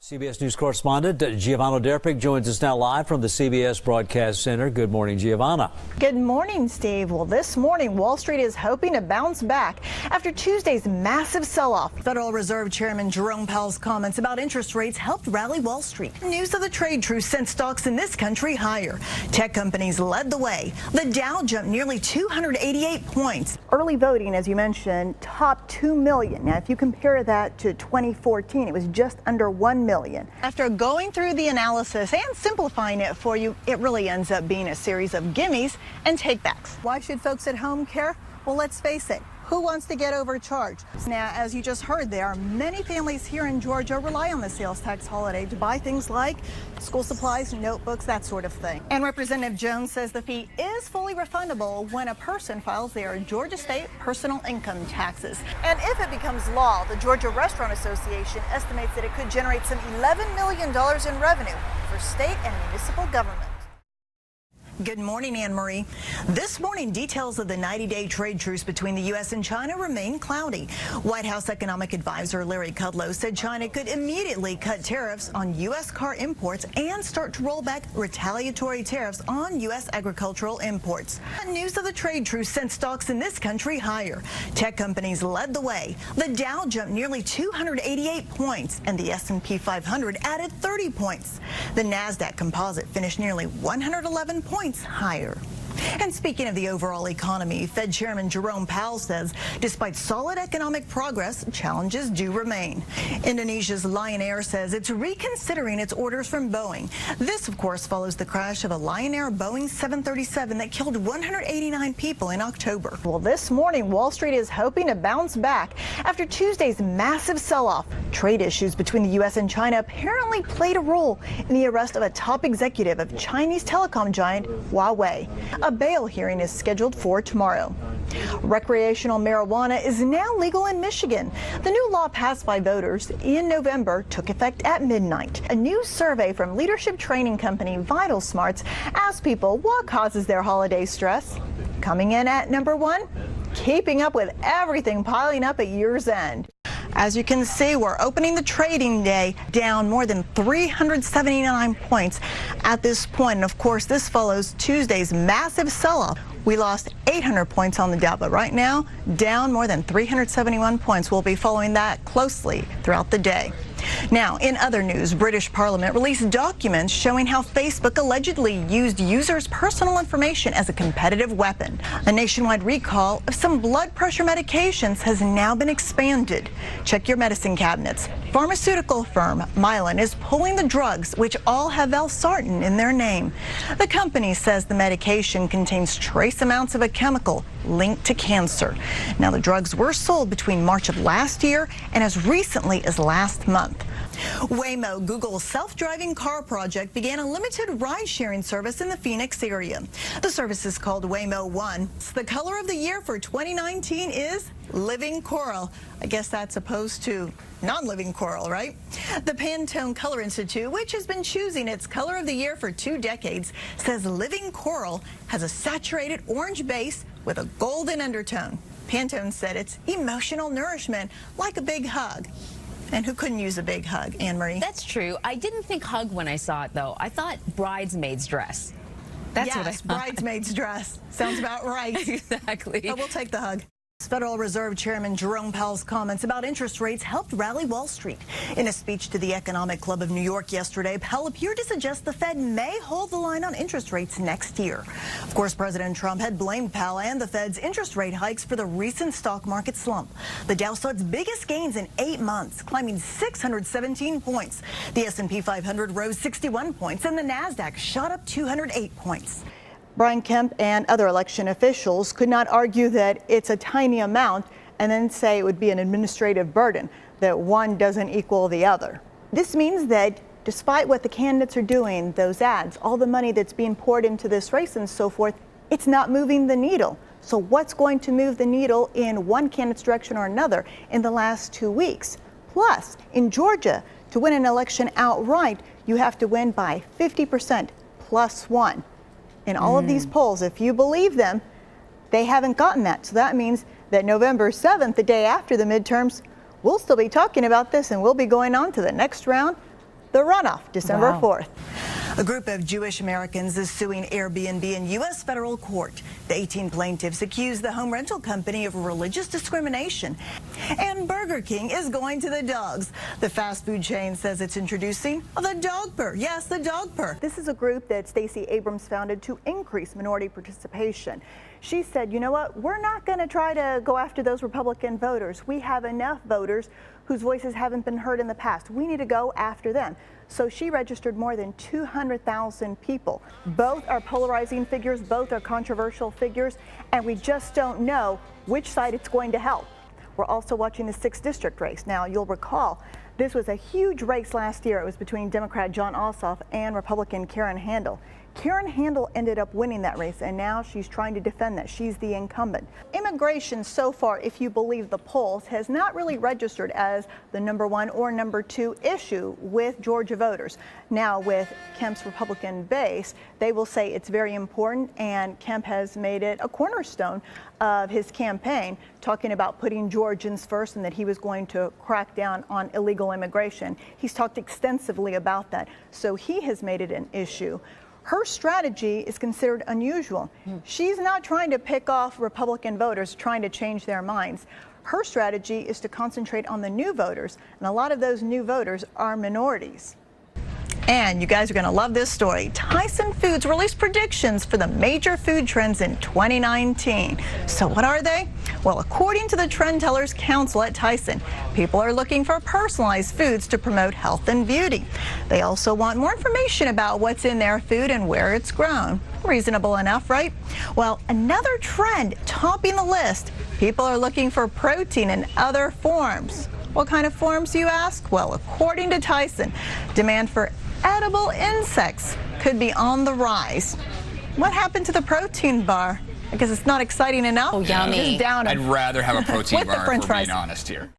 CBS News correspondent Giovanna Drpic joins us now live from the CBS Broadcast Center. Good morning, Giovanna. Good morning, Steve. Well, this morning, Wall Street is hoping to bounce back after Tuesday's massive sell-off. Federal Reserve Chairman Jerome Powell's comments about interest rates helped rally Wall Street. News of the trade truce sent stocks in this country higher. Tech companies led the way. The Dow jumped nearly 288 points. Early voting, as you mentioned, topped 2 million. Now, if you compare that to 2014, it was just under 1 million. After going through the analysis and simplifying it for you, it really ends up being a series of gimmies and takebacks. Why should folks at home care? Well, let's face it. Who wants to get overcharged? Now, as you just heard, there are many families here in Georgia rely on the sales tax holiday to buy things like school supplies, notebooks, that sort of thing. And Representative Jones says the fee is fully refundable when a person files their Georgia state personal income taxes. And if it becomes law, the Georgia Restaurant Association estimates that it could generate some $11 million in revenue for state and municipal government. Good morning, Anne Marie. This morning, details of the 90-day trade truce between the U.S. and China remain cloudy. White House economic advisor Larry Kudlow said China could immediately cut tariffs on U.S. car imports and start to roll back retaliatory tariffs on U.S. agricultural imports. News of the trade truce sent stocks in this country higher. Tech companies led the way. The Dow jumped nearly 288 points, and the S&P 500 added 30 points. The NASDAQ composite finished nearly 111 points higher. And speaking of the overall economy, Fed Chairman Jerome Powell says despite solid economic progress, challenges do remain. Indonesia's Lion Air says it's reconsidering its orders from Boeing. This, of course, follows the crash of a Lion Air Boeing 737 that killed 189 people in October. Well, this morning, Wall Street is hoping to bounce back after Tuesday's massive sell-off. Trade issues between the U.S. and China apparently played a role in the arrest of a top executive of Chinese telecom giant Huawei. A bail hearing is scheduled for tomorrow. Recreational marijuana is now legal in Michigan. The new law passed by voters in November took effect at midnight. A new survey from leadership training company Vital Smarts asked people what causes their holiday stress. Coming in at number 1, keeping up with everything piling up at year's end. As you can see, we're opening the trading day down more than 379 points at this point. And of course, this follows Tuesday's massive sell-off. We lost 800 points on the Dow, but right now, down more than 371 points. We'll be following that closely throughout the day. Now, in other news, British Parliament released documents showing how Facebook allegedly used users' personal information as a competitive weapon. A nationwide recall of some blood pressure medications has now been expanded. Check your medicine cabinets. Pharmaceutical firm Mylan is pulling the drugs which all have valsartan in their name. The company says the medication contains trace amounts of a chemical linked to cancer. Now, the drugs were sold between March of last year and as recently as last month. Waymo, Google's self-driving car project, began a limited ride-sharing service in the Phoenix area. The service is called Waymo One. The color of the year for 2019 is living coral. I guess that's opposed to non-living coral, right? The Pantone Color Institute, which has been choosing its color of the year for 2 decades, says living coral has a saturated orange base with a golden undertone. Pantone said it's emotional nourishment, like a big hug. And who couldn't use a big hug, Anne Marie? That's true. I didn't think hug when I saw it, though. I thought bridesmaid's dress. That's what I thought. Bridesmaid's dress. Sounds about right. Exactly. But we'll take the hug. Federal Reserve Chairman Jerome Powell's comments about interest rates helped rally Wall Street. In a speech to the Economic Club of New York yesterday, Powell appeared to suggest the Fed may hold the line on interest rates next year. Of course, President Trump had blamed Powell and the Fed's interest rate hikes for the recent stock market slump. The Dow saw its biggest gains in 8 months, climbing 617 points. The S&P 500 rose 61 points, and the NASDAQ shot up 208 points. Brian Kemp and other election officials could not argue that it's a tiny amount and then say it would be an administrative burden, that one doesn't equal the other. This means that despite what the candidates are doing, those ads, all the money that's being poured into this race and so forth, it's not moving the needle. So what's going to move the needle in one candidate's direction or another in the last 2 weeks? Plus, in Georgia, to win an election outright, you have to win by 50% plus 1. In all of these polls, if you believe them, they haven't gotten that. So that means that November 7th, the day after the midterms, we'll still be talking about this and we'll be going on to the next round the runoff, December Wow. 4th. A group of Jewish Americans is suing Airbnb in U.S. federal court. The 18 plaintiffs accuse the home rental company of religious discrimination. And Burger King is going to the dogs. The fast food chain says it's introducing the dog purr. Yes, the dog purr. This is a group that Stacey Abrams founded to increase minority participation. She said, you know what, we're not going to try to go after those Republican voters. We have enough voters whose voices haven't been heard in the past. We need to go after them. So she registered more than 200,000 people. Both are polarizing figures, both are controversial figures, and we just don't know which side it's going to help. We're also watching the 6th district race. Now, you'll recall this was a huge race last year. It was between Democrat John Ossoff and Republican Karen Handel. Karen Handel ended up winning that race, and now she's trying to defend that. She's the incumbent. Immigration so far, if you believe the polls, has not really registered as the #1 or #2 issue with Georgia voters. Now, with Kemp's Republican base, they will say it's very important, and Kemp has made it a cornerstone of his campaign, talking about putting Georgians first and that he was going to crack down on illegal immigration. He's talked extensively about that, so he has made it an issue. Her strategy is considered unusual. She's not trying to pick off Republican voters, trying to change their minds. Her strategy is to concentrate on the new voters, and a lot of those new voters are minorities. And you guys are going to love this story. Tyson Foods released predictions for the major food trends in 2019. So what are they? Well, according to the Trend Tellers Council at Tyson, people are looking for personalized foods to promote health and beauty. They also want more information about what's in their food and where it's grown. Reasonable enough, right? Well, another trend topping the list. People are looking for protein in other forms. What kind of forms, you ask? Well, according to Tyson, demand for edible insects could be on the rise. What happened to the protein bar? I guess it's not exciting enough. Oh, yummy. Just down it. I'd rather have a protein With the bar, French if we're being fries. honest here.